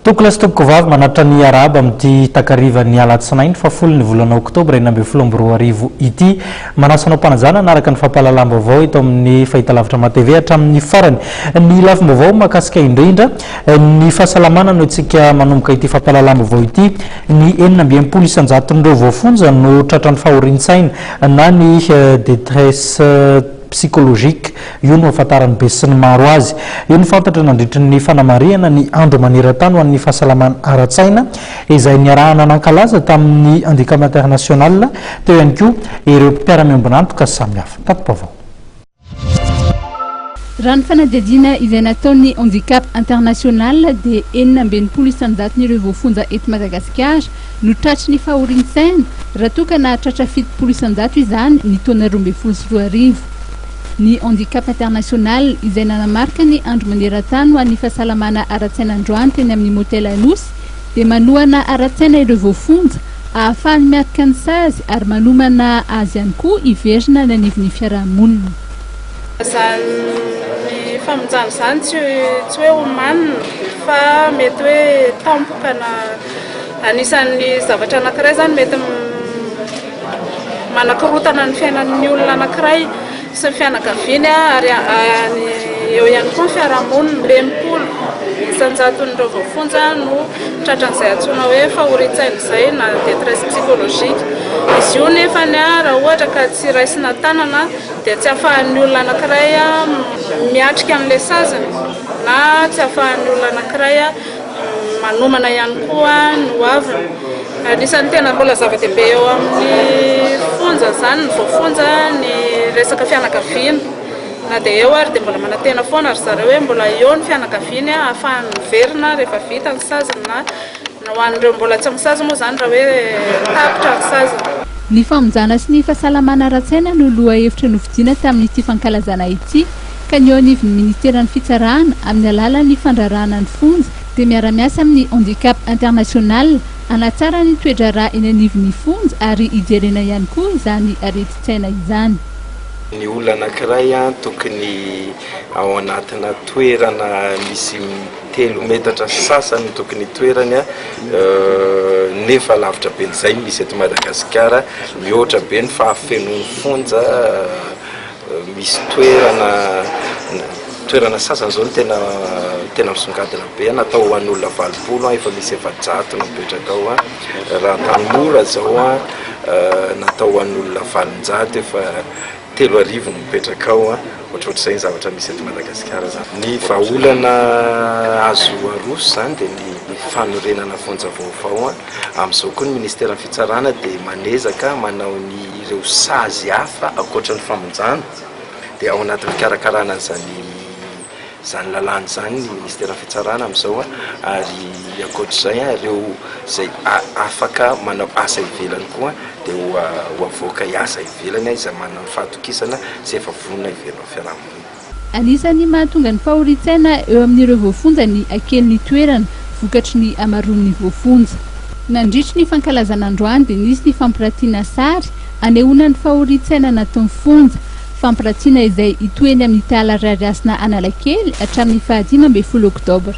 Tokolas toboko vavy manatra ny araba amin'ity takarivan'ny alatsinainy fa folo ny volana oktobra 2024 ity manasanao mpanajana naraka ny fampahalalam-baovao eto amin'ny fahitalavitra matv hatramin'ny farany ny lafim-baovao mahakasika indrindra ny fahasalamana no itsika manomboka ity fampahalalam-baovao ity ny 900 isanjaton'ireo voafonja no tratran'ny fahorin-tsaina na ny détresse psychologique io no ahafantarany be sy ny maro azy io ny fantatra nandritry ny fanamariana ny andro maneran-tany ho an'ny fahasalamana ara-tsaina izay niarahana nankalaza tamin'ny handicap international teo ihany koa ireo mpiara-miombonantoka samihafa tato-pavao. Raha ny fanadihadiana izay nataon'ny handicap international dia 900 isanjaton'ireo voafonja eto Madagasikara no tratry ny fahorin-tsaina raha toka na tratra 70 isanjato izany ny taona 2024. Ny handicap international izay nanamarika ny andro maneran-tany ho an'ny fahasalamana ara-tsaina androany teny amin'ny motela Anosy dia manohana ara-tsaina ireo voafonja ahafahany miarika ny sazy ary manomana azy ihany koa hiverina ny anivon'ny fiarahamonina. Ny famonjana izany tsy hoe omanina fa mety hoe tampoka na anisan'ny zavatra anankiray izany mety manakorotana ny fiainan'ny olona anankiray sy ny fianakaviany ary eo ihany koa ny fiarahamonina 20 isanjaton'ireo voafonja no tratran'izay antsoina hoe fahorin-tsaina izay na détresse psychologique. Izy io nefany raha ohatra ka tsy raisina tanana dia tsy ahafahan'ny olona anankiray miatrika an'ilay saziny na tsy ahafahan'ny olona anankiray manomana ihany koa ny hoaviny. Anisan'ny tena mbola zava-dehibe eo amin'ny fonja izany ny voafonja ny resaka fianakaviana na dia eo ary dia mbola manantena foana ary zareo hoe mbola eo ny fianakaviany ahafahany miverina rehefa vita ny saziny na ho an'ireo mbola tsy misazy moa izany raha hoe tapitra ny saziny. Ny famonjana sy ny fahasalamana ara-tsaina no loha hevitra novidiana tamin'ity fankalazana ity ka ny eo anivon'ny ministeran'ny fitsarahana amin'ny alalan'ny fandrarahana ny fonja dia miara-miasa amin'ny handicap international anatsara ny toedrarà eny anivon'ny fonja ary hijerena ihany koa izany areti-tsaina izany. Ny olona anankiray tokony ao anatina toerana misy 3 metatra sasany tokony toerany nefa lavitra be n'izay misy eto Madagasikara mihoatra be ny fahafenon'ny fonja misy toerana sasany zao tena misongadina be natao ho an'olona 20 efa misy 700 mipetraka ao raha tanora zao natao ho an'olona 700 efa 3,000 no mipetraka ao ohatrohatr'izay ny zavatra misy eto Madagasikara zany. Ny vahaolana azo aroso zany dia ny fanorenana fonja vaovao amin'izao koa ny ministeran'ny fitsarana dia manezaka manao ny ireo sazy hafa ankoatran'ny famonjana dia ao anatin'ny fikarakarana zany lalàna zany ny ministeran'ny fitsarana amin'izao ary ankoatr'izay ireo izay afaka manao asa ivelany koa dia ho avoaka hiasa ivelany izay manao ny fahatokisana sy efa vonona ivelany fiarahamonina. Anisan'ny mahatonga ny fahorin-tsaina eo amin'ireo voafonja ny akelin'ny toerana vokatry ny amaroan'ny voafonja. Nandritry ny fankalazana androany dia nisy ny fampiratiana sary anehoana ny fahorin-tsaina nataon'ny fonja fampiratiana izay hitoeny amin'ny tahala rarasina Analakely hatramin'ny 15 Oktobra.